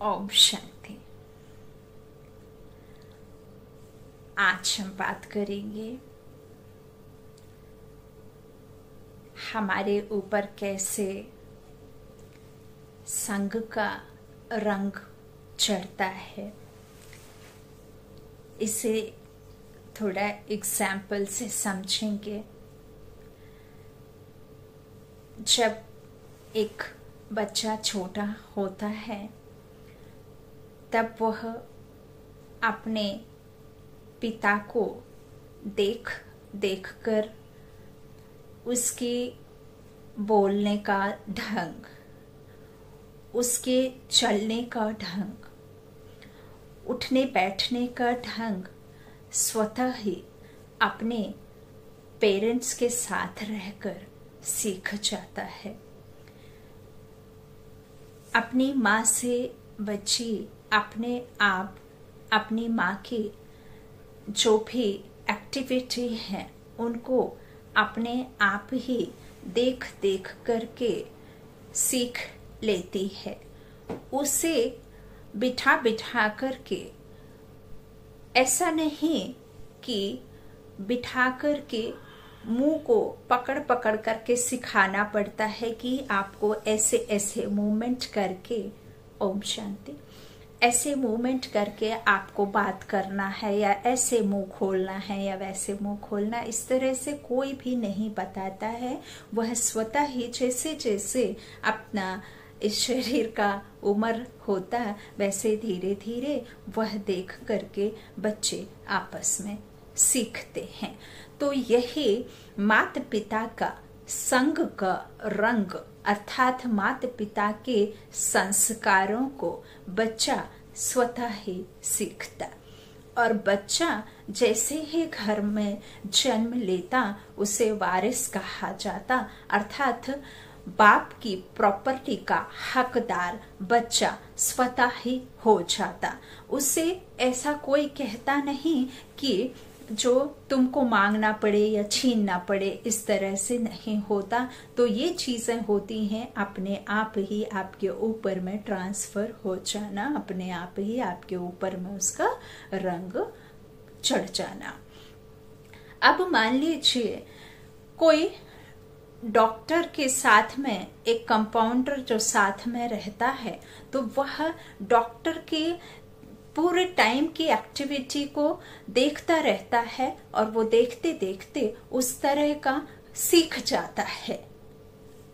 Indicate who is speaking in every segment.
Speaker 1: ओम शांति। आज हम बात करेंगे हमारे ऊपर कैसे संग का रंग चढ़ता है। इसे थोड़ा एग्जाम्पल से समझेंगे। जब एक बच्चा छोटा होता है तब वह अपने पिता को देख देख कर उसके बोलने का ढंग, उसके चलने का ढंग, उठने बैठने का ढंग स्वतः ही अपने पेरेंट्स के साथ रहकर सीख जाता है। अपनी माँ से बच्ची अपने आप अपनी माँ की जो भी एक्टिविटी है उनको अपने आप ही देख देख करके सीख लेती है। उसे बिठा बिठा करके, ऐसा नहीं कि बिठा करके मुंह को पकड़ पकड़ करके सिखाना पड़ता है कि आपको ऐसे ऐसे मूवमेंट करके, ओम शांति, ऐसे मूवमेंट करके आपको बात करना है या ऐसे मुंह खोलना है या वैसे मुंह खोलना। इस तरह से कोई भी नहीं बताता है। वह स्वतः ही जैसे जैसे अपना इस शरीर का उम्र होता वैसे धीरे धीरे वह देख करके बच्चे आपस में सीखते हैं। तो यही माता पिता का संग का रंग अर्थात माता पिता के संस्कारों को बच्चा स्वतः ही सीखता। और बच्चा जैसे ही घर में जन्म लेता उसे वारिस कहा जाता, अर्थात बाप की प्रॉपर्टी का हकदार बच्चा स्वतः ही हो जाता। उसे ऐसा कोई कहता नहीं कि जो तुमको मांगना पड़े या छीनना पड़े, इस तरह से नहीं होता। तो ये चीजें होती हैं अपने आप ही आपके ऊपर में ट्रांसफर हो जाना, अपने आप ही आपके ऊपर में उसका रंग चढ़ जाना। अब मान लीजिए कोई डॉक्टर के साथ में एक कंपाउंडर जो साथ में रहता है, तो वह डॉक्टर के पूरे टाइम की एक्टिविटी को देखता रहता है और वो देखते देखते उस तरह का सीख जाता है।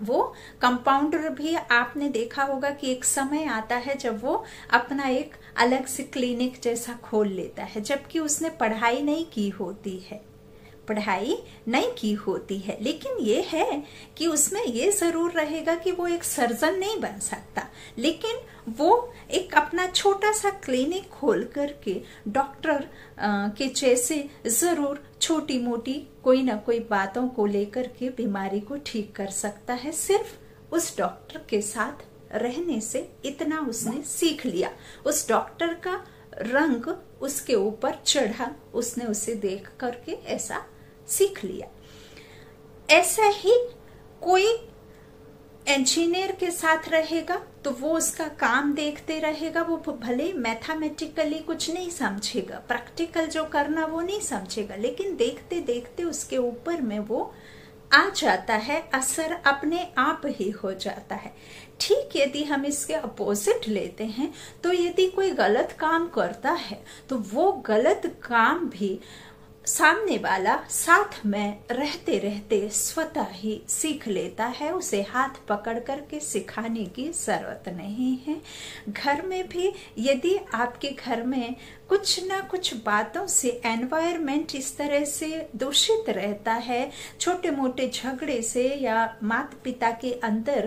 Speaker 1: वो कंपाउंडर भी आपने देखा होगा कि एक समय आता है जब वो अपना एक अलग से क्लिनिक जैसा खोल लेता है, जबकि उसने पढ़ाई नहीं की होती है, लेकिन ये है कि उसमें ये जरूर रहेगा कि वो एक सर्जन नहीं बन सकता, लेकिन वो एक अपना छोटा सा क्लिनिक खोल करके डॉक्टर के जैसे जरूर छोटी मोटी कोई ना कोई बातों को लेकर के बीमारी को ठीक कर सकता है। सिर्फ उस डॉक्टर के साथ रहने से इतना उसने सीख लिया। उस डॉक्टर का रंग उसके ऊपर चढ़ा, उसने उसे देख करके ऐसा सीख लिया। ऐसा ही कोई इंजीनियर के साथ रहेगा तो वो उसका काम देखते रहेगा। वो भले मैथमेटिकली कुछ नहीं समझेगा, प्रैक्टिकल जो करना वो नहीं समझेगा, लेकिन देखते देखते उसके ऊपर में वो आ जाता है, असर अपने आप ही हो जाता है। ठीक यदि हम इसके अपोजिट लेते हैं तो यदि कोई गलत काम करता है तो वो गलत काम भी सामने वाला साथ में रहते रहते स्वतः ही सीख लेता है। उसे हाथ पकड़ करके सिखाने की जरूरत नहीं है। घर में भी यदि आपके घर में कुछ ना कुछ बातों से एनवायरनमेंट इस तरह से दूषित रहता है, छोटे मोटे झगड़े से या माता पिता के अंदर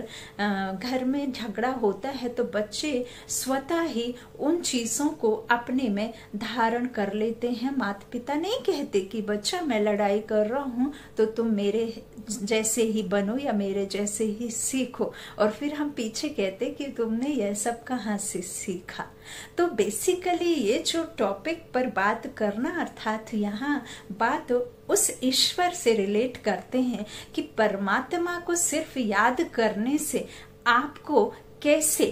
Speaker 1: घर में झगड़ा होता है, तो बच्चे स्वतः ही उन चीजों को अपने में धारण कर लेते हैं। माता पिता नहीं कहते कि बच्चा मैं लड़ाई कर रहा हूँ तो तुम मेरे जैसे ही बनो या मेरे जैसे ही सीखो, और फिर हम पीछे कहते कि तुमने यह सब कहाँ से सीखा। तो बेसिकली ये जो टॉपिक पर बात करना, अर्थात यहाँ बात उस ईश्वर से रिलेट करते हैं कि परमात्मा को सिर्फ याद करने से आपको कैसे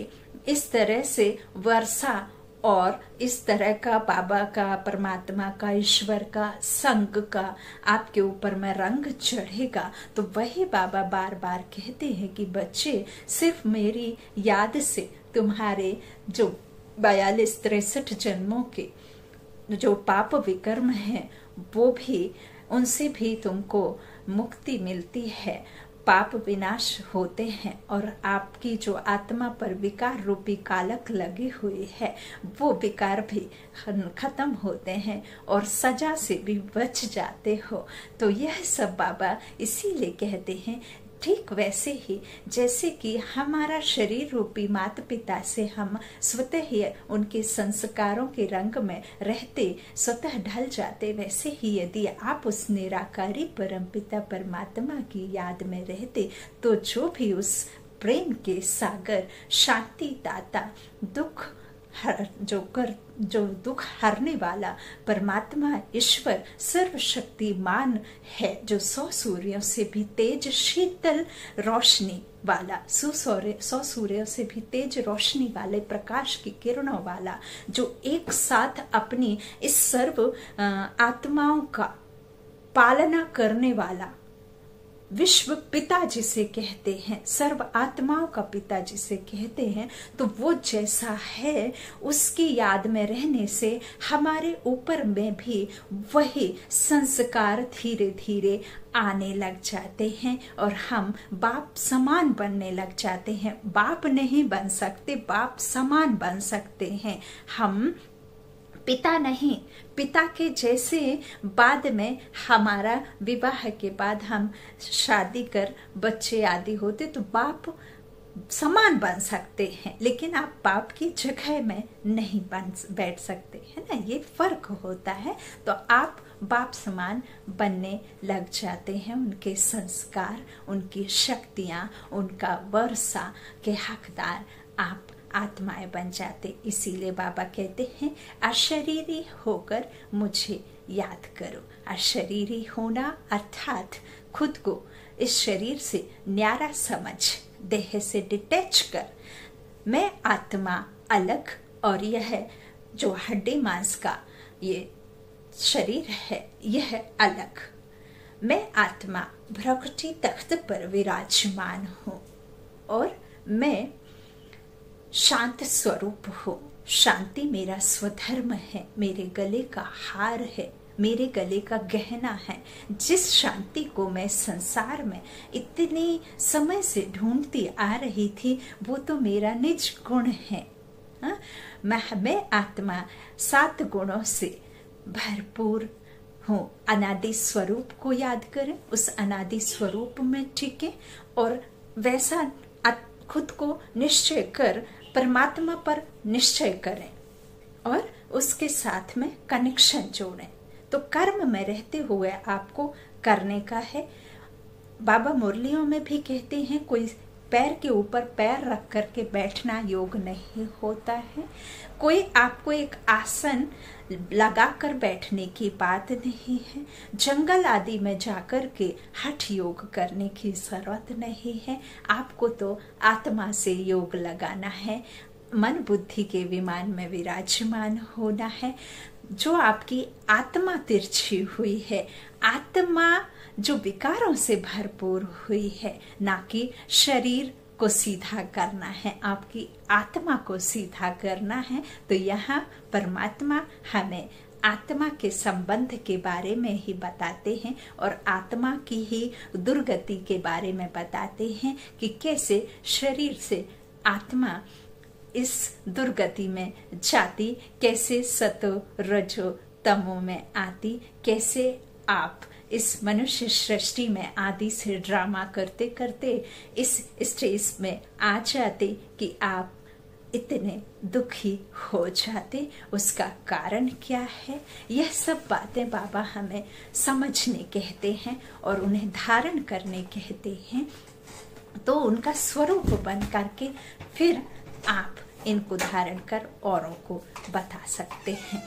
Speaker 1: इस तरह से वर्षा और इस तरह का बाबा का, परमात्मा का, ईश्वर का, संग का आपके ऊपर में रंग चढ़ेगा। तो वही बाबा बार बार कहते हैं कि बच्चे, सिर्फ मेरी याद से तुम्हारे जो 42-63 जन्मों के जो पाप विकर्म हैं, वो भी, उनसे भी तुमको मुक्ति मिलती है, पाप विनाश होते हैं, और आपकी जो आत्मा पर विकार रूपी कालक लगी हुई है, वो विकार भी खत्म होते हैं और सजा से भी बच जाते हो। तो यह सब बाबा इसीलिए कहते हैं, ठीक वैसे ही जैसे कि हमारा शरीर रूपी माता पिता से हम स्वतः ही उनके संस्कारों के रंग में रहते स्वतः ढल जाते, वैसे ही यदि आप उस निराकारी परम पिता परमात्मा की याद में रहते, तो जो भी उस प्रेम के सागर, शांति दाता, जो दुख हरने वाला परमात्मा ईश्वर सर्वशक्तिमान है, जो 100 सूर्यों से भी तेज शीतल रोशनी वाला, 100 सूर्यों से भी तेज रोशनी वाले प्रकाश की किरणों वाला, जो एक साथ अपनी इस सर्व आत्माओं का पालना करने वाला विश्व पिता जिसे कहते हैं, सर्व आत्माओं का पिता जिसे कहते हैं, तो वो जैसा है, उसकी याद में रहने से हमारे ऊपर में भी वही संस्कार धीरे धीरे आने लग जाते हैं और हम बाप समान बनने लग जाते हैं। बाप नहीं बन सकते, बाप समान बन सकते हैं हम, पिता नहीं। पिता के जैसे बाद में हमारा विवाह के बाद हम शादी कर बच्चे आदि होते तो बाप समान बन सकते हैं, लेकिन आप बाप की जगह में नहीं बैठ सकते, है ना, ये फर्क होता है। तो आप बाप समान बनने लग जाते हैं, उनके संस्कार, उनकी शक्तियां, उनका वर्षा के हकदार आप आत्माएं बन जाते। इसीलिए बाबा कहते हैं, अशरीरी होकर मुझे याद करो। अशरीरी होना अर्थात खुद को इस शरीर से न्यारा समझ, देह से डिटैच कर, मैं आत्मा अलग और यह जो हड्डी मांस का ये शरीर है यह अलग। मैं आत्मा भ्रकुटी तख्त पर विराजमान हूँ और मैं शांत स्वरूप हो। शांति मेरा स्वधर्म है, मेरे गले का हार है, मेरे गले का गहना है। जिस शांति को मैं संसार में इतने समय से ढूंढती आ रही थी, वो तो मेरा निज गुण है। मैं आत्मा 7 गुणों से भरपूर हूँ। अनादि स्वरूप को याद करें, उस अनादि स्वरूप में टिके और वैसा खुद को निश्चय कर परमात्मा पर निश्चय करें और उसके साथ में कनेक्शन जोड़ें। तो कर्म में रहते हुए आपको करने का है। बाबा मुरलियों में भी कहते हैं, कोई पैर के ऊपर पैर रख करके बैठना योग नहीं होता है। कोई आपको एक आसन लगाकर बैठने की बात नहीं है। जंगल आदि में जाकर के हठ योग करने की जरूरत नहीं है। आपको तो आत्मा से योग लगाना है, मन बुद्धि के विमान में विराजमान होना है। जो आपकी आत्मा तिरछी हुई है, आत्मा जो विकारों से भरपूर हुई है, ना कि शरीर को सीधा करना है, आपकी आत्मा को सीधा करना है। तो यहाँ परमात्मा हमें आत्मा के संबंध के बारे में ही बताते हैं और आत्मा की ही दुर्गति के बारे में बताते हैं कि कैसे शरीर से आत्मा इस दुर्गति में जाती, कैसे सतो रजो तमो में आती, कैसे आप इस मनुष्य सृष्टि में आदि से ड्रामा करते करते इस स्टेज में आ जाते कि आप इतने दुखी हो जाते। उसका कारण क्या है? यह सब बातें बाबा हमें समझने कहते हैं और उन्हें धारण करने कहते हैं। तो उनका स्वरूप बन करके फिर आप इनको धारण कर औरों को बता सकते हैं।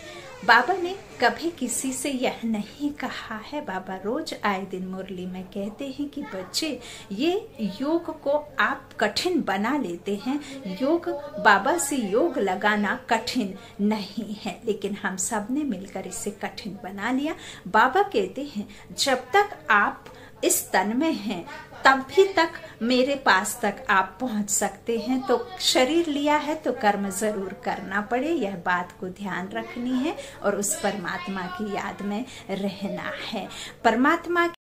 Speaker 1: बाबा ने कभी किसी से यह नहीं कहा है। बाबा रोज आए दिन मुरली में कहते हैं कि बच्चे, ये योग को आप कठिन बना लेते हैं। योग, बाबा से योग लगाना कठिन नहीं है, लेकिन हम सब ने मिलकर इसे कठिन बना लिया। बाबा कहते हैं जब तक आप इस तन में हैं तभी तक मेरे पास तक आप पहुंच सकते हैं। तो शरीर लिया है तो कर्म जरूर करना पड़े, यह बात को ध्यान रखनी है और उस परमात्मा की याद में रहना है। परमात्मा